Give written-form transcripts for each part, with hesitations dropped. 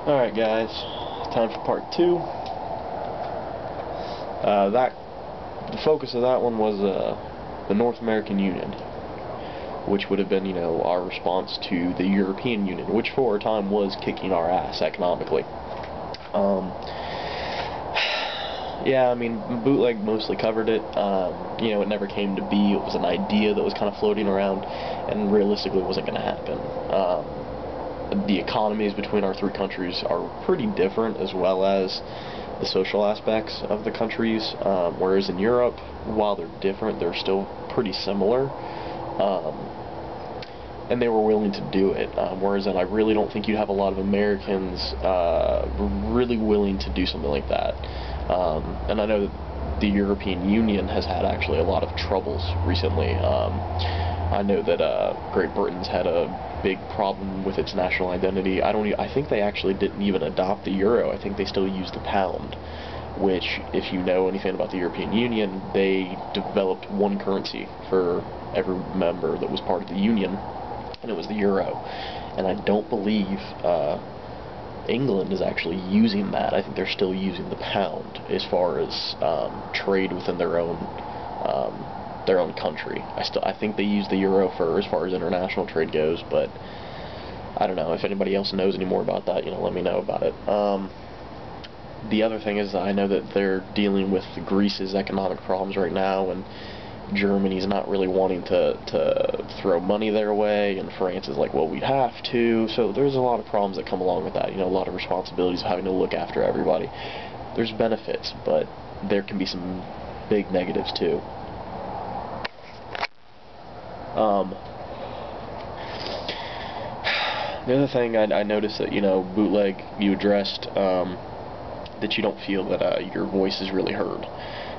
Alright guys, time for part 2. The focus of that one was the North American Union, which would have been, our response to the European Union, which for a time was kicking our ass economically. Yeah, I mean, Bootleg mostly covered it. It never came to be. It was an idea that was kind of floating around, and realistically wasn't going to happen. The economies between our three countries are pretty different, as well as the social aspects of the countries, whereas in Europe, while they're different, they're still pretty similar, and they were willing to do it, whereas I really don't think you'd have a lot of Americans really willing to do something like that. And I know that the European Union has had actually a lot of troubles recently. I know that Great Britain's had a big problem with its national identity. I think they actually didn't even adopt the euro. I think they still use the pound, which, if you know anything about the European Union, they developed one currency for every member that was part of the Union, and it was the euro. And I don't believe England is actually using that. I think they're still using the pound as far as trade within their own country. I think they use the euro for as far as international trade goes, but I don't know. If anybody else knows any more about that, let me know about it. The other thing is, I know that they're dealing with Greece's economic problems right now, and Germany's not really wanting to throw money their way, and France is like, well, we have to. So there's a lot of problems that come along with that. A lot of responsibilities of having to look after everybody. There's benefits, but there can be some big negatives too. The other thing I noticed that, Bootleg, you addressed that you don't feel that your voice is really heard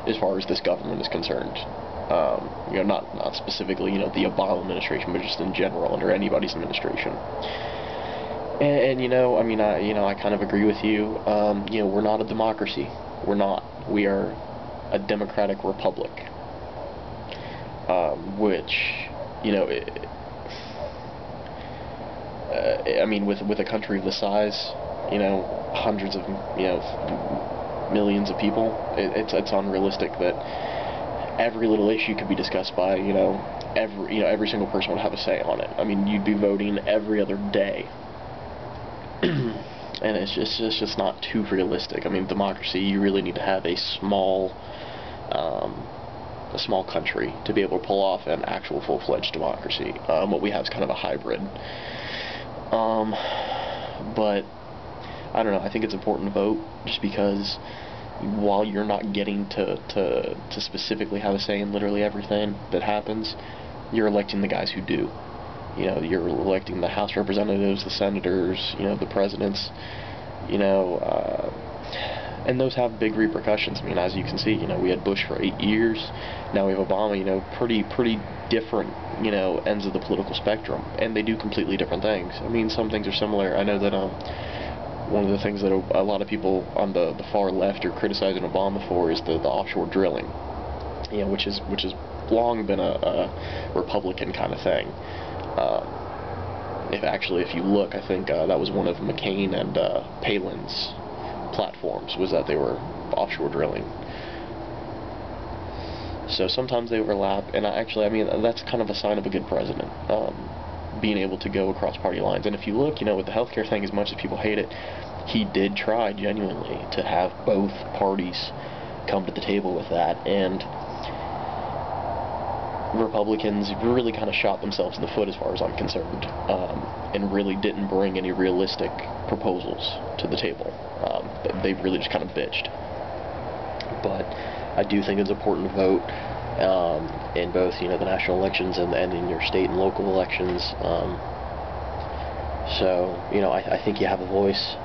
as far as this government is concerned. Not specifically, the Obama administration, but just in general, under anybody's administration. And I kind of agree with you. We're not a democracy. We're not. We are a democratic republic. Which, with a country of the size, hundreds of, millions of people, it's unrealistic that every little issue could be discussed by, every single person would have a say on it. You'd be voting every other day, and it's just not too realistic. Democracy, you really need to have a small country to be able to pull off an actual full-fledged democracy. What we have is kind of a hybrid. But I don't know. I think it's important to vote, just because while you're not getting to specifically have a say in literally everything that happens, you're electing the guys who do. You're electing the House representatives, the senators, the presidents, and those have big repercussions. As you can see, we had Bush for 8 years, now we have Obama, pretty different, ends of the political spectrum, and they do completely different things. Some things are similar. I know that, one of the things that a lot of people on the far left are criticizing Obama for is the offshore drilling, which has long been a Republican kind of thing. If you look, I think that was one of McCain and Palin's platforms, was that they were offshore drilling. So sometimes they overlap, and that's kind of a sign of a good president, being able to go across party lines. And if you look, with the healthcare thing, as much as people hate it, he did try genuinely to have both parties come to the table with that, and Republicans really kind of shot themselves in the foot as far as I'm concerned, and really didn't bring any realistic proposals to the table. They really just kind of bitched. But I do think it's important to vote in both, the national elections and in your state and local elections. I think you have a voice.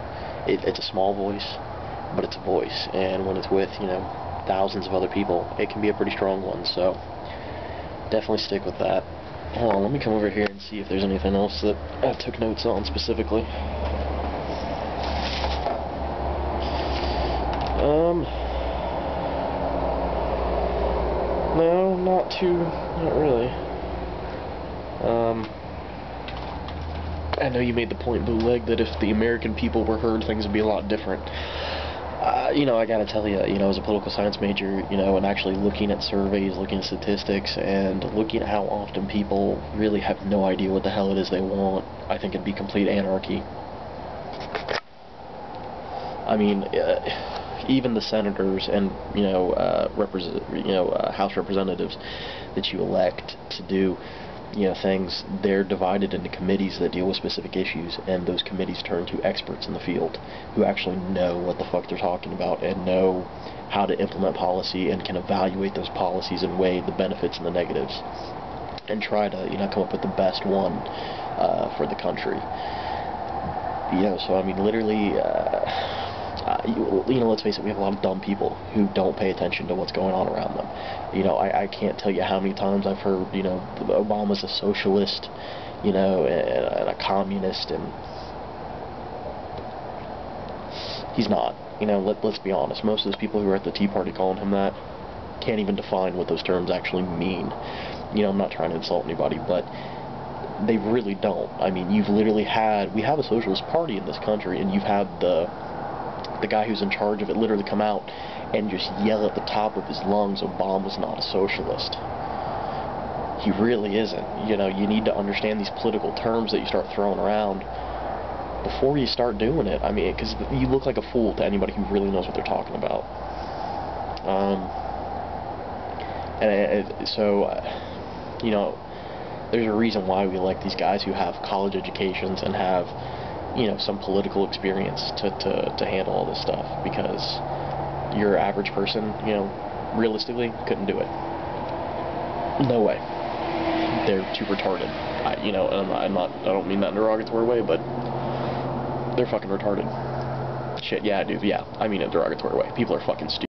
It's a small voice, but it's a voice, and when it's with, thousands of other people, it can be a pretty strong one. So definitely stick with that. Hold on, let me come over here and see if there's anything else that I took notes on specifically. No, not really. I know you made the point, Bootleg, that if the American people were heard, things would be a lot different. I gotta tell you, as a political science major, and actually looking at surveys, looking at statistics, and looking at how often people really have no idea what the hell it is they want, I think it'd be complete anarchy. I mean, even the senators and House representatives that you elect to do things, they're divided into committees that deal with specific issues, and those committees turn to experts in the field who actually know what the fuck they're talking about and know how to implement policy and can evaluate those policies and weigh the benefits and the negatives and try to come up with the best one for the country. So I mean, literally, let's face it, we have a lot of dumb people who don't pay attention to what's going on around them. I can't tell you how many times I've heard, Obama's a socialist, and a communist, and he's not. Let's be honest. Most of those people who are at the Tea Party calling him that can't even define what those terms actually mean. I'm not trying to insult anybody, but they really don't. I mean, we have a socialist party in this country, and you've had the guy who's in charge of it literally come out and just yell at the top of his lungs, Obama's not a socialist. He really isn't. You need to understand these political terms that you start throwing around before you start doing it. I mean, because you look like a fool to anybody who really knows what they're talking about. There's a reason why we elect these guys who have college educations and have some political experience to handle all this stuff, because your average person, realistically couldn't do it. No way. They're too retarded. I don't mean that in a derogatory way, but they're fucking retarded. Shit, yeah, dude, yeah. I mean it in a derogatory way. People are fucking stupid.